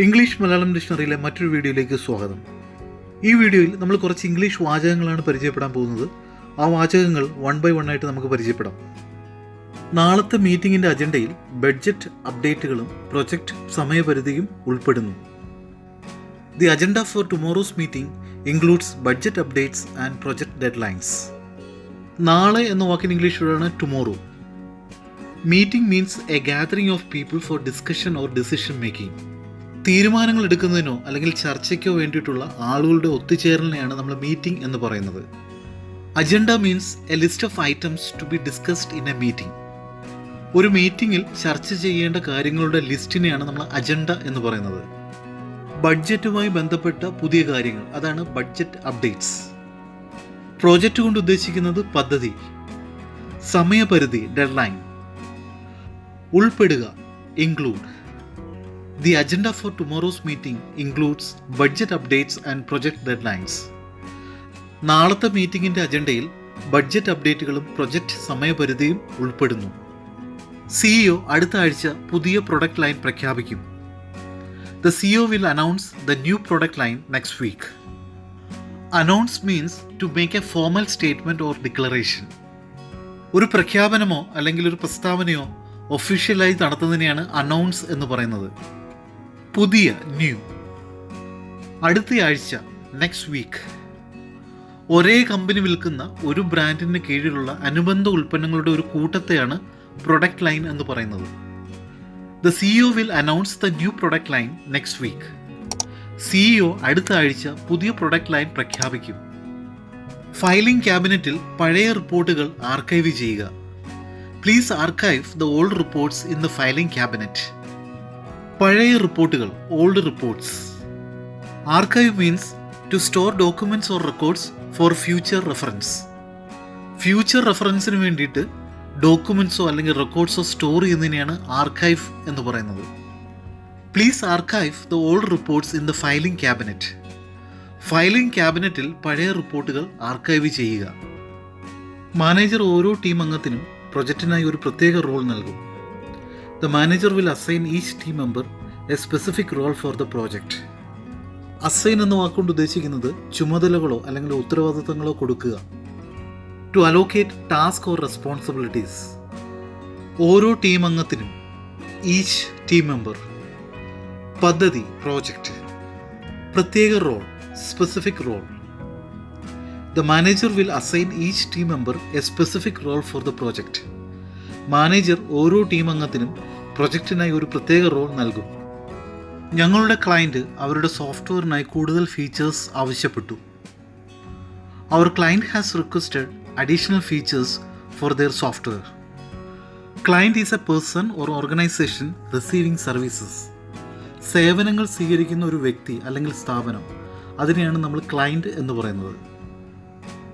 English Malayalam ഡിക്ഷണറിയിലെ മറ്റൊരു വീഡിയോയിലേക്ക് സ്വാഗതം. ഈ വീഡിയോയിൽ നമ്മൾ കുറച്ച് ഇംഗ്ലീഷ് വാചകങ്ങളാണ് പരിചയപ്പെടാൻ പോകുന്നത്. ആ വാചകങ്ങൾ വൺ ബൈ വൺ ആയിട്ട് നമുക്ക് പരിചയപ്പെടാം. നാളത്തെ മീറ്റിംഗിൻ്റെ അജണ്ടയിൽ ബഡ്ജറ്റ് അപ്ഡേറ്റുകളും പ്രൊജക്റ്റ് സമയപരിധിയും ഉൾപ്പെടുന്നു. The agenda for tomorrow's meeting includes budget updates and project deadlines. നാളെ എന്ന വാക്കിന് ഇംഗ്ലീഷിലാണ് tomorrow. Meeting means a gathering of people for discussion or decision making. തീരുമാനങ്ങൾ എടുക്കുന്നതിനോ അല്ലെങ്കിൽ ചർച്ചയ്ക്കോ വേണ്ടിയിട്ടുള്ള ആളുകളുടെ ഒത്തുചേരലിനെയാണ് നമ്മൾ മീറ്റിംഗ് എന്ന് പറയുന്നത്. Agenda means a list of items to be discussed in a meeting. ഒരു മീറ്റിംഗിൽ ചർച്ച ചെയ്യേണ്ട കാര്യങ്ങളുടെ ലിസ്റ്റിനെയാണ് നമ്മൾ അജണ്ട എന്ന് പറയുന്നത്. ബഡ്ജറ്റുമായി ബന്ധപ്പെട്ട പുതിയ കാര്യങ്ങൾ, അതാണ് ബഡ്ജറ്റ് അപ്ഡേറ്റ്സ്. പ്രോജക്റ്റ് കൊണ്ട് ഉദ്ദേശിക്കുന്നത് പദ്ധതി. സമയപരിധി, ഡെഡ്ലൈൻ. ഉൾപ്പെടുക, include. The agenda for tomorrow's meeting includes budget updates and project deadlines. നാളത്തെ മീറ്റിംഗിൻ്റെ അജണ്ടയിൽ ബഡ്ജറ്റ് അപ്ഡേറ്റുകളും പ്രൊജക്റ്റ് സമയപരിധിയും ഉൾപ്പെടുന്നു. CEO അടുത്ത ആഴ്ച പുതിയ പ്രൊഡക്റ്റ് ലൈൻ പ്രഖ്യാപിക്കും. The CEO will announce the new product line next week. Announce means to make a formal statement or declaration. ഒരു പ്രഖ്യാപനമോ അല്ലെങ്കിൽ ഒരു പ്രസ്താവനയോ ഒഫീഷ്യലായി നടത്തുന്നതിനെയാണ് അനൗൺസ് എന്ന് പറയുന്നത്. പുതിയ, ന്യൂ. അടുത്തയാഴ്ച, നെക്സ്റ്റ് വീക്ക്. ഒരേ കമ്പനി വിൽക്കുന്ന ഒരു ബ്രാൻഡിന് കീഴിലുള്ള അനുബന്ധ ഉൽപ്പന്നങ്ങളുടെ ഒരു കൂട്ടത്തെയാണ് പ്രൊഡക്റ്റ് ലൈൻ എന്ന് പറയുന്നത്. The CEO will announce the new product line next week. CEO അടുത്ത ആഴ്ച പുതിയ പ്രൊഡക്റ്റ് ലൈൻ പ്രഖ്യാപിക്കും. ഫയലിംഗ് ക്യാബിനറ്റിൽ പഴയ റിപ്പോർട്ടുകൾ ആർക്കൈവ് ചെയ്യുക. Please archive the old reports in the filing cabinet. പഴയ റിപ്പോർട്ടുകൾ, old reports. Archive means to store documents or records for future reference. Future റെഫറൻസിന് വേണ്ടിയിട്ട് ഡോക്യുമെൻറ്റ്സോ അല്ലെങ്കിൽ റെക്കോർഡ്സോ സ്റ്റോർ ചെയ്യുന്നതിനെയാണ് ആർക്കൈവ് എന്ന് പറയുന്നത്. Please archive the old reports in the filing cabinet. Filing ക്യാബിനറ്റിൽ പഴയ റിപ്പോർട്ടുകൾ ആർക്കൈവ് ചെയ്യുക. മാനേജർ ഓരോ ടീം അംഗത്തിനും പ്രൊജക്റ്റിനായി ഒരു പ്രത്യേക റോൾ നൽകും. The manager will assign each team member a specific role for the project. Assign എന്ന വാക്കുകൊണ്ട് ഉദ്ദേശിക്കുന്നത് ചുമതലകളോ അല്ലെങ്കിൽ ഉത്തരവാദിത്തങ്ങളോ കൊടുക്കുക. To allocate task or responsibilities. ഓരോ ടീം അംഗത്തിനും, ഈച്ച് ടീം മെമ്പർ. പദ്ധതി, പ്രോജക്റ്റ്. പ്രത്യേക role, specific role. The manager will assign each team member a specific role for the project. Manager ഓരോ ടീം അംഗത്തിനും പ്രൊജക്റ്റിനായി ഒരു പ്രത്യേക റോൾ നൽകും. ഞങ്ങളുടെ ക്ലയൻറ്റ് അവരുടെ സോഫ്റ്റ്വെയറിനായി കൂടുതൽ ഫീച്ചേഴ്സ് ആവശ്യപ്പെട്ടു. അവർ client has requested additional features for their software. Client is a person or organisation receiving services. സേവനങ്ങൾ സ്വീകരിക്കുന്ന ഒരു വ്യക്തി അല്ലെങ്കിൽ സ്ഥാപനം, അതിനെയാണ് നമ്മൾ ക്ലയൻറ്റ് എന്ന് പറയുന്നത്.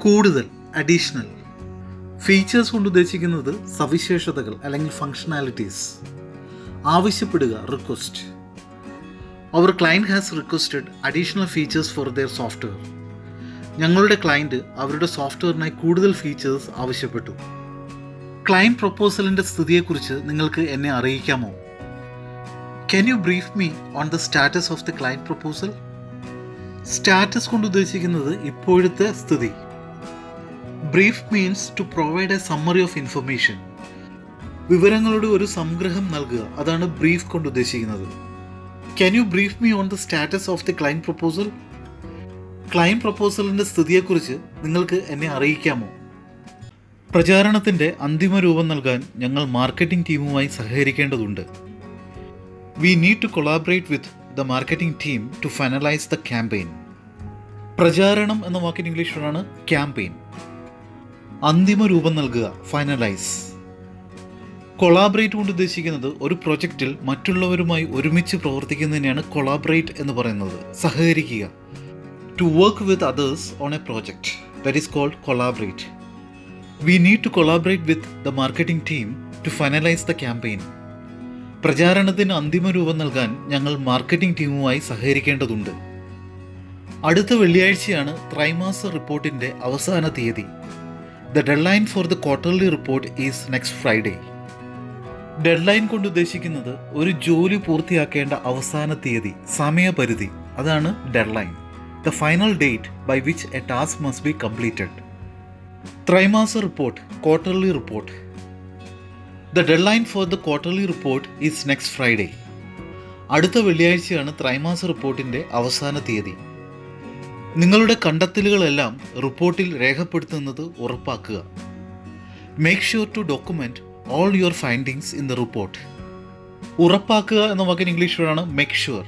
കൂടുതൽ, അഡീഷണൽ. ഫീച്ചേഴ്സ് കൊണ്ട് ഉദ്ദേശിക്കുന്നത് സവിശേഷതകൾ അല്ലെങ്കിൽ ഫങ്ഷണാലിറ്റീസ്. ആവശ്യപ്പെടുക, request. Our client has requested additional features for their software. ഞങ്ങളുടെ ക്ലയൻറ്റ് അവരുടെ സോഫ്റ്റ്വെയറിനായി കൂടുതൽ ഫീച്ചേഴ്സ് ആവശ്യപ്പെട്ടു. ക്ലയൻറ്റ് പ്രൊപ്പോസലിൻ്റെ സ്ഥിതിയെക്കുറിച്ച് നിങ്ങൾക്ക് എന്നെ അറിയിക്കാമോ? Can you brief me on the status of the client proposal? Status കൊണ്ട് ഉദ്ദേശിക്കുന്നത് ഇപ്പോഴത്തെ സ്ഥിതി. Brief means to provide a summary of information. വിവരങ്ങളുടെ ഒരു സംഗ്രഹം നൽകുക, അതാണ് ബ്രീഫ് കൊണ്ട് ഉദ്ദേശിക്കുന്നത്. Can you brief me on the status of the client proposal? Client പ്രൊപ്പോസലിൻ്റെ സ്ഥിതിയെക്കുറിച്ച് നിങ്ങൾക്ക് എന്നെ അറിയിക്കാമോ? പ്രചാരണത്തിൻ്റെ അന്തിമ രൂപം നൽകാൻ ഞങ്ങൾ മാർക്കറ്റിംഗ് ടീമുമായി സഹകരിക്കേണ്ടതുണ്ട്. We need to collaborate with the marketing team to finalise the campaign. പ്രചാരണം എന്ന വാക്കിന് ഇംഗ്ലീഷിലാണ് ക്യാമ്പയിൻ. അന്തിമ രൂപം നൽകുക, ഫൈനലൈസ്. കൊളാബറേറ്റ് കൊണ്ട് ഉദ്ദേശിക്കുന്നത് ഒരു പ്രൊജക്റ്റിൽ മറ്റുള്ളവരുമായി ഒരുമിച്ച് പ്രവർത്തിക്കുന്നതിനെയാണ് കൊളാബറേറ്റ് എന്ന് പറയുന്നത്, സഹകരിക്കുക. To work with others on a project, that is called collaborate. We need to collaborate with the marketing team to finalise the campaign. പ്രചാരണത്തിന് അന്തിമ രൂപം നൽകാൻ ഞങ്ങൾ മാർക്കറ്റിംഗ് ടീമുമായി സഹകരിക്കേണ്ടതുണ്ട്. അടുത്ത വെള്ളിയാഴ്ചയാണ് ത്രൈമാസ റിപ്പോർട്ടിൻ്റെ അവസാന തീയതി. The deadline for the quarterly report is next Friday. Deadline കൊണ്ട് ഉദ്ദേശിക്കുന്നത് ഒരു ജോലി പൂർത്തിയാക്കേണ്ട അവസാന തീയതി, സമയപരിധി. അതാണ് deadline. The final date by which a task must be completed. ത്രൈമാസ report, quarterly report. The deadline for the quarterly report is next Friday. അടുത്ത വെള്ളിയാഴ്ചയാണ് ത്രൈമാസ റിപ്പോർട്ടിൻ്റെ അവസാന തീയതി. നിങ്ങളുടെ കണ്ടെത്തലുകളെല്ലാം റിപ്പോർട്ടിൽ രേഖപ്പെടുത്തുന്നത് ഉറപ്പാക്കുക. Make sure to document all your findings in the report. ഉറപ്പാക്കുക എന്ന വാക്കിന് ഇംഗ്ലീഷ് വേർഡാണ് മേക്ക് ഷുവർ.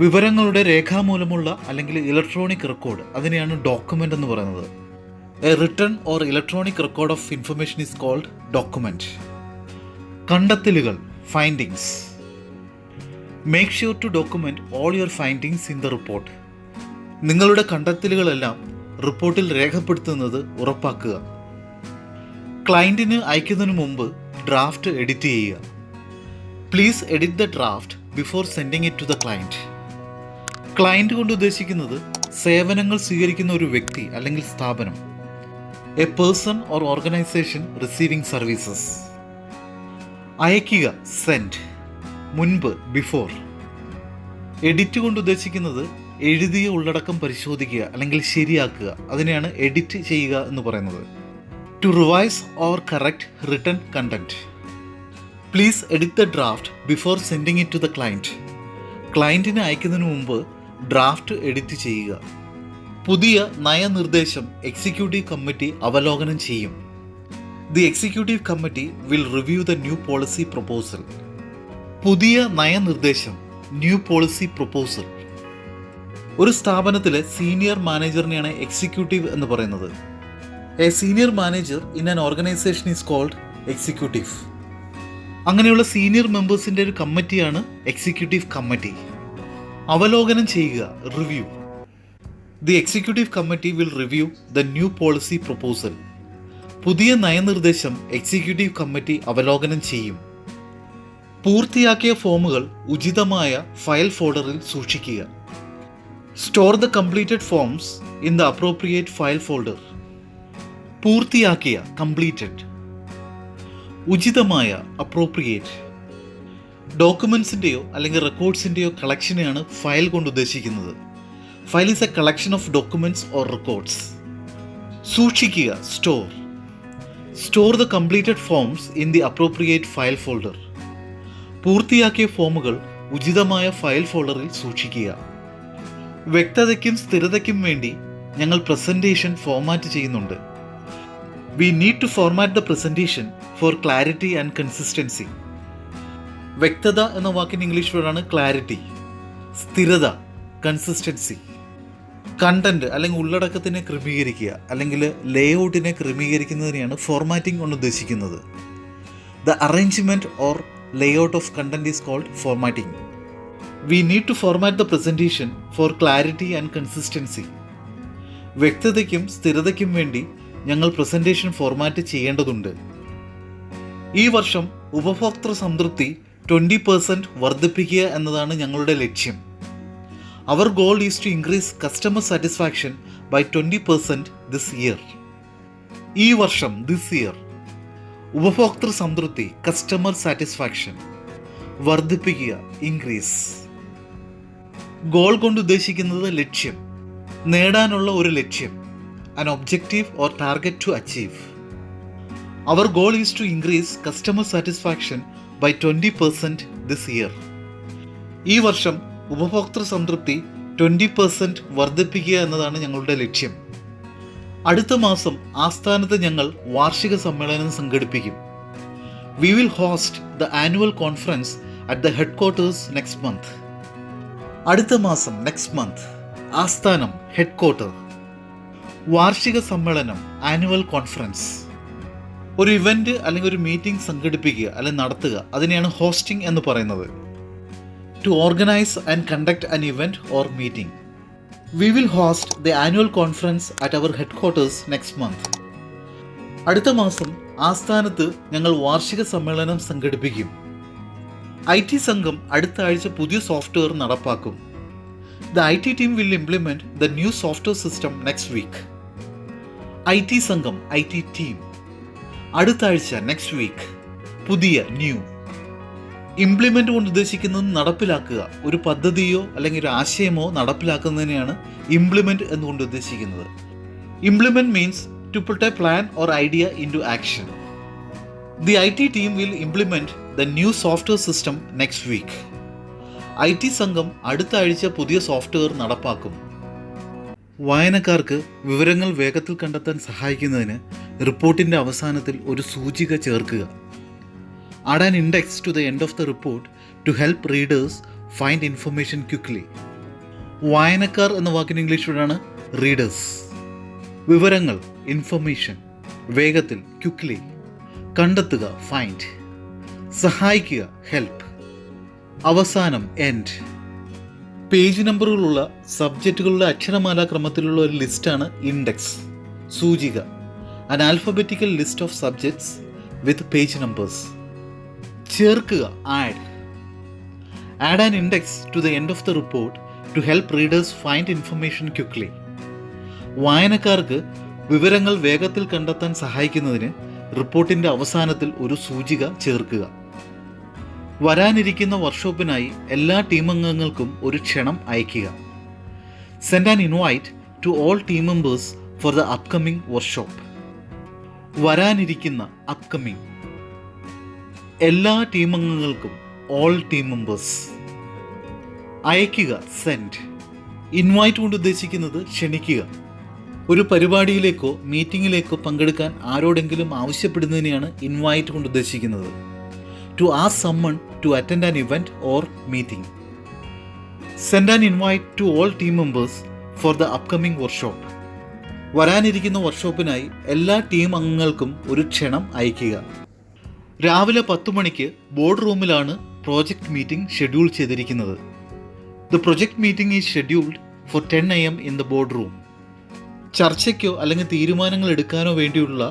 വിവരങ്ങളുടെ രേഖാമൂലമുള്ള അല്ലെങ്കിൽ ഇലക്ട്രോണിക് റെക്കോർഡ്, അതിനെയാണ് ഡോക്യുമെൻ്റ് എന്ന് പറയുന്നത്. A written or electronic record of information is called document. കണ്ടെത്തലുകൾ, findings. Make sure to document all your findings in the report. നിങ്ങളുടെ കണ്ടെത്തലുകളെല്ലാം റിപ്പോർട്ടിൽ രേഖപ്പെടുത്തുന്നത് ഉറപ്പാക്കുക. ക്ലയൻറ്റിന് അയക്കുന്നതിന് മുമ്പ് ഡ്രാഫ്റ്റ് എഡിറ്റ് ചെയ്യുക. Please edit the draft before sending it to the client. Client കൊണ്ട് ഉദ്ദേശിക്കുന്നത് സേവനങ്ങൾ സ്വീകരിക്കുന്ന ഒരു വ്യക്തി അല്ലെങ്കിൽ സ്ഥാപനം. A person or organisation receiving services. അയക്കുക, സെൻഡ്. മുൻപ്, ബിഫോർ. എഡിറ്റ് കൊണ്ട് ഉദ്ദേശിക്കുന്നത് എഴുതിയ ഉള്ളടക്കം പരിശോധിക്കുക അല്ലെങ്കിൽ ശരിയാക്കുക. അതിനെയാണ് എഡിറ്റ് ചെയ്യുക എന്ന് പറയുന്നത്. To revise or correct written content. Please edit the draft before sending it to the client. ക്ലയൻറ്റിന് അയക്കുന്നതിന് മുമ്പ് ഡ്രാഫ്റ്റ് എഡിറ്റ് ചെയ്യുക. പുതിയ നയനിർദ്ദേശം എക്സിക്യൂട്ടീവ് കമ്മിറ്റി അവലോകനം ചെയ്യും. The executive committee will review the new policy proposal. പുതിയ നയനിർദ്ദേശം, ന്യൂ പോളിസി പ്രൊപ്പോസൽ. ഒരു സ്ഥാപനത്തിലെ സീനിയർ മാനേജറിനെയാണ് എക്സിക്യൂട്ടീവ് എന്ന് പറയുന്നത്. A senior manager in an organisation is called executive. അങ്ങനെയുള്ള സീനിയർ മെമ്പേഴ്സിൻ്റെ ഒരു കമ്മിറ്റിയാണ് എക്സിക്യൂട്ടീവ് കമ്മിറ്റി. അവലോകനം ചെയ്യുക, review. The executive committee will review the new policy proposal. പുതിയ നയനിർദ്ദേശം എക്സിക്യൂട്ടീവ് കമ്മിറ്റി അവലോകനം ചെയ്യും. പൂർത്തിയാക്കിയ ഫോമുകൾ ഉചിതമായ ഫയൽ ഫോൾഡറിൽ സൂക്ഷിക്കുക. Store the completed forms in the appropriate file folder. പൂർത്തിയാക്കിയ, കംപ്ലീറ്റഡ്. ഉചിതമായ, അപ്രോപ്രിയേറ്റ്. ഡോക്യുമെൻസിൻ്റെയോ അല്ലെങ്കിൽ റെക്കോർഡ്സിൻ്റെയോ കളക്ഷനെയാണ് ഫയൽ കൊണ്ട് ഉദ്ദേശിക്കുന്നത്. File is a collection of documents or records. സൂക്ഷിക്കുക, store. Store the completed forms in the appropriate file folder. പൂർത്തിയാക്കിയ ഫോമുകൾ ഉചിതമായ ഫയൽ ഫോൾഡറിൽ സൂക്ഷിക്കുക. വ്യക്തതയ്ക്കും സ്ഥിരതയ്ക്കും വേണ്ടി ഞങ്ങൾ പ്രസൻറ്റേഷൻ ഫോർമാറ്റ് ചെയ്യുന്നുണ്ട്. We need to format the presentation for clarity and consistency. വ്യക്തത എന്ന വാക്കിൻ്റെ ഇംഗ്ലീഷ് വേർഡാണ് ക്ലാരിറ്റി. സ്ഥിരത, കൺസിസ്റ്റൻസി. കണ്ടന്റ് അല്ലെങ്കിൽ ഉള്ളടക്കത്തിനെ ക്രമീകരിക്കുക അല്ലെങ്കിൽ ലേഔട്ടിനെ ക്രമീകരിക്കുന്നതിനെയാണ് ഫോർമാറ്റിംഗ് കൊണ്ട് ഉദ്ദേശിക്കുന്നത്. The arrangement or layout of content is called formatting. We need to format the presentation for clarity and consistency. വ്യക്തതയ്ക്കും സ്ഥിരതയ്ക്കും വേണ്ടി ഞങ്ങൾ പ്രസൻറ്റേഷൻ ഫോർമാറ്റ് ചെയ്യേണ്ടതുണ്ട്. ഈ വർഷം ഉപഭോക്തൃ സംതൃപ്തി 20% വർദ്ധിപ്പിക്കുക എന്നതാണ് ഞങ്ങളുടെ ലക്ഷ്യം. Our goal is to increase customer satisfaction by 20% this year. ഈ വർഷം, ദിസ് ഇയർ. ഉപഭോക്തൃ സംതൃപ്തി, കസ്റ്റമർ സാറ്റിസ്ഫാക്ഷൻ. വർദ്ധിപ്പിക്കുക, ഇൻക്രീസ്. ഗോൾ കൊണ്ട് ഉദ്ദേശിക്കുന്നത് ലക്ഷ്യം, നേടാനുള്ള ഒരു ലക്ഷ്യം. An objective or target to achieve. Our goal is to increase customer satisfaction by 20% this year. ഈ വർഷം ഉപഭോക്തൃ സംതൃപ്തി 20% വർദ്ധിപ്പിക്കുക എന്നതാണ് ഞങ്ങളുടെ ലക്ഷ്യം. അടുത്ത മാസം ആസ്ഥാനത്ത് ഞങ്ങൾ വാർഷിക സമ്മേളനം സംഘടിപ്പിക്കും. We will host the annual conference at the headquarters next month. അടുത്ത മാസം, നെക്സ്റ്റ് മന്ത്. ആസ്ഥാനം, ഹെഡ്ക്വാർട്ടർ. വാർഷിക സമ്മേളനം, ആനുവൽ കോൺഫറൻസ്. ഒരു ഇവൻ്റ് അല്ലെങ്കിൽ ഒരു മീറ്റിംഗ് സംഘടിപ്പിക്കുക അല്ലെങ്കിൽ നടത്തുക, അതിനെയാണ് ഹോസ്റ്റിംഗ് എന്ന് പറയുന്നത്. To organise and conduct an event or meeting. We will host the annual conference at our headquarters next month. അടുത്ത മാസം ആസ്ഥാനത്ത് ഞങ്ങൾ വാർഷിക സമ്മേളനം സംഘടിപ്പിക്കും. IT സംഘം അടുത്ത ആഴ്ച പുതിയ സോഫ്റ്റ്വെയർ നടപ്പാക്കും. The IT team will implement the new software system next week. IT സംഘം, IT team. അടുത്ത ആഴ്ച, നെക്സ്റ്റ് വീക്ക്. പുതിയ, ന്യൂ. ഇംപ്ലിമെൻ്റ് കൊണ്ട് ഉദ്ദേശിക്കുന്നത് നടപ്പിലാക്കുക. ഒരു പദ്ധതിയോ അല്ലെങ്കിൽ ഒരു ആശയമോ നടപ്പിലാക്കുന്നതിനെയാണ് ഇംപ്ലിമെൻ്റ് എന്നുകൊണ്ട് ഉദ്ദേശിക്കുന്നത്. Implement means to put a plan or idea in to action. The IT team will implement the new software system next week. IT സംഘം അടുത്ത ആഴ്ച പുതിയ സോഫ്റ്റ്വെയർ നടപ്പാക്കും. വായനക്കാർക്ക് വിവരങ്ങൾ വേഗത്തിൽ കണ്ടെത്താൻ സഹായിക്കുന്നതിന് റിപ്പോർട്ടിൻ്റെ അവസാനത്തിൽ ഒരു സൂചിക ചേർക്കുക. Add an index to the end of the report to help readers find information quickly. വായനക്കാർ എന്ന വാക്കിന് ഇംഗ്ലീഷ് വേർഡാണ് റീഡേഴ്സ്. വിവരങ്ങൾ, ഇൻഫർമേഷൻ, വേഗത്തിൽ, ക്വിക്ലി, കണ്ടെത്തുക, ഫൈൻഡ്, സഹായിക്കുക, ഹെൽപ്പ്, അവസാനം, എൻഡ്. പേജ് നമ്പറുകളുള്ള സബ്ജക്റ്റുകളുടെ അക്ഷരമാല ക്രമത്തിലുള്ള ഒരു ലിസ്റ്റാണ് ഇൻഡെക്സ്, സൂചിക. An alphabetical list of subjects with page numbers. ചേർക്കുക, add. Add an index to the end of the report to help readers find information quickly. വായനക്കാർക്ക് വിവരങ്ങൾ വേഗത്തിൽ കണ്ടെത്താൻ സഹായിക്കുന്നതിന് റിപ്പോർട്ടിൻ്റെ അവസാനത്തിൽ ഒരു സൂചിക ചേർക്കുക. വരാനിരിക്കുന്ന വർക്ക്ഷോപ്പിനായി എല്ലാ ടീം അംഗങ്ങൾക്കും ഒരു ക്ഷണം അയയ്ക്കുക. Send an invite to all team members for the upcoming workshop. വരാനിരിക്കുന്ന, അപ്കമിങ്. എല്ലാ ടീം അംഗങ്ങൾക്കും, ഓൾ ടീം മെമ്പേഴ്സ്. അയയ്ക്കുക, സെൻഡ്. ഇൻവൈറ്റ് കൊണ്ട് ഉദ്ദേശിക്കുന്നത് ക്ഷണിക്കുക. ഒരു പരിപാടിയിലേക്കോ മീറ്റിങ്ങിലേക്കോ പങ്കെടുക്കാൻ ആരോടെങ്കിലും ആവശ്യപ്പെടുന്നതിനെയാണ് ഇൻവൈറ്റ് കൊണ്ട് ഉദ്ദേശിക്കുന്നത്. To ask summon to attend an event or meeting. Send an invite to all team members for the upcoming workshop. വരാനിരിക്കുന്ന വർക്ക്ഷോപ്പിനായി എല്ലാ ടീം അംഗങ്ങൾക്കും ഒരു ക്ഷണം അയയ്ക്കുക. രാവിലെ 10 മണിക്ക് ബോർഡ് റൂമിലാണ് പ്രോജക്റ്റ് മീറ്റിംഗ് ഷെഡ്യൂൾ ചെയ്തിരിക്കുന്നത്. The project meeting is scheduled for 10 AM in the board room. ചർച്ചയ്ക്കോ അല്ലെങ്കിൽ തീരുമാനങ്ങൾ എടുക്കാനോ വേണ്ടിയുള്ള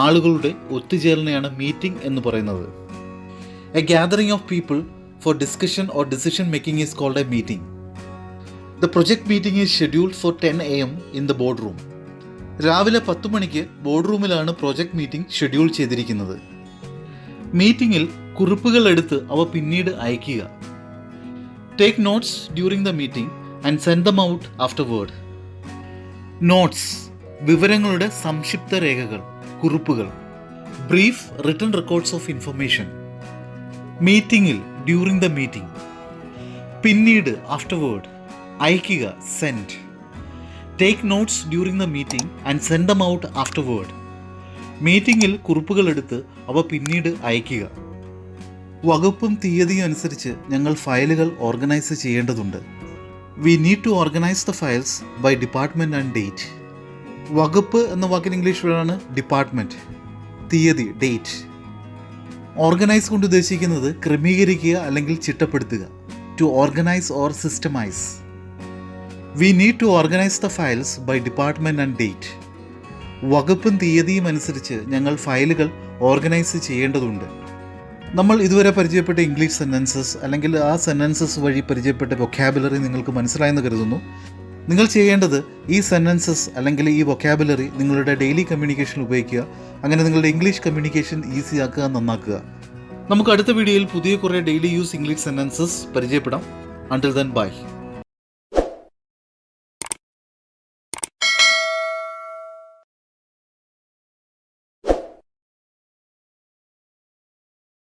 ആളുകളുടെ ഒത്തുചേരലിനെയാണ് മീറ്റിംഗ് എന്ന് പറയുന്നത്. A gathering of people for discussion or decision making is called a meeting. The project meeting is scheduled for 10 AM in the board room. രാവിലെ 10 മണിക്ക് ബോർഡ് റൂമിലാണ് പ്രോജക്റ്റ് മീറ്റിംഗ് ഷെഡ്യൂൾ ചെയ്തിരിക്കുന്നത്. മീറ്റിംഗിൽ കുറിപ്പുകൾ എടുത്ത് അവ പിന്നീട് അയയ്ക്കുക. Take notes during the meeting and send them out afterward. Notes, വിവരങ്ങളുടെ സംക്ഷിപ്ത രേഖകൾ, കുറിപ്പുകൾ. Brief written records of information. മീറ്റിംഗിൽ, ഡ്യൂറിംഗ് ദ മീറ്റിംഗ്. പിന്നീട്, ആഫ്റ്റർവേർഡ്. അയയ്ക്കുക, send. Take notes during the meeting and send them out afterward. മീറ്റിംഗിൽ കുറിപ്പുകൾ എടുത്ത് അവ പിന്നീട് അയയ്ക്കുക. വകുപ്പും തീയതിയും അനുസരിച്ച് ഞങ്ങൾ ഫയലുകൾ ഓർഗനൈസ് ചെയ്യേണ്ടതുണ്ട്. We need to organise the files by department and date. വകുപ്പ് എന്ന വാക്കിന് ഇംഗ്ലീഷ് വേർഡാണ് ഡിപ്പാർട്ട്മെൻറ്റ്. തീയതി, ഡേറ്റ്. ഓർഗനൈസ് കൊണ്ട് ഉദ്ദേശിക്കുന്നത് ക്രമീകരിക്കുക അല്ലെങ്കിൽ ചിട്ടപ്പെടുത്തുക. To organize or systemize. We need to organise the files by department and date. വകുപ്പും തീയതിയും അനുസരിച്ച് ഞങ്ങൾ ഫയലുകൾ ഓർഗനൈസ് ചെയ്യേണ്ടതുണ്ട്. നമ്മൾ ഇതുവരെ പരിചയപ്പെട്ട ഇംഗ്ലീഷ് സെൻറ്റൻസസ് അല്ലെങ്കിൽ ആ സെൻറ്റൻസസ് വഴി പരിചയപ്പെട്ട വൊക്കാബുലറി നിങ്ങൾക്ക് മനസ്സിലായെന്ന് കരുതുന്നു. നിങ്ങൾ ചെയ്യേണ്ടത് ഈ സെൻറ്റൻസസ് അല്ലെങ്കിൽ ഈ വൊക്കാബുലറി നിങ്ങളുടെ ഡെയിലി കമ്മ്യൂണിക്കേഷനിൽ ഉപയോഗിക്കുക. അങ്ങനെ നിങ്ങളുടെ ഇംഗ്ലീഷ് കമ്മ്യൂണിക്കേഷൻ ഈസി ആക്കുക, നന്നാക്കുക. നമുക്ക് അടുത്ത വീഡിയോയിൽ പുതിയ കുറേ ഡെയിലി യൂസ് ഇംഗ്ലീഷ് സെൻറ്റൻസസ് പരിചയപ്പെടാം. Until then bye.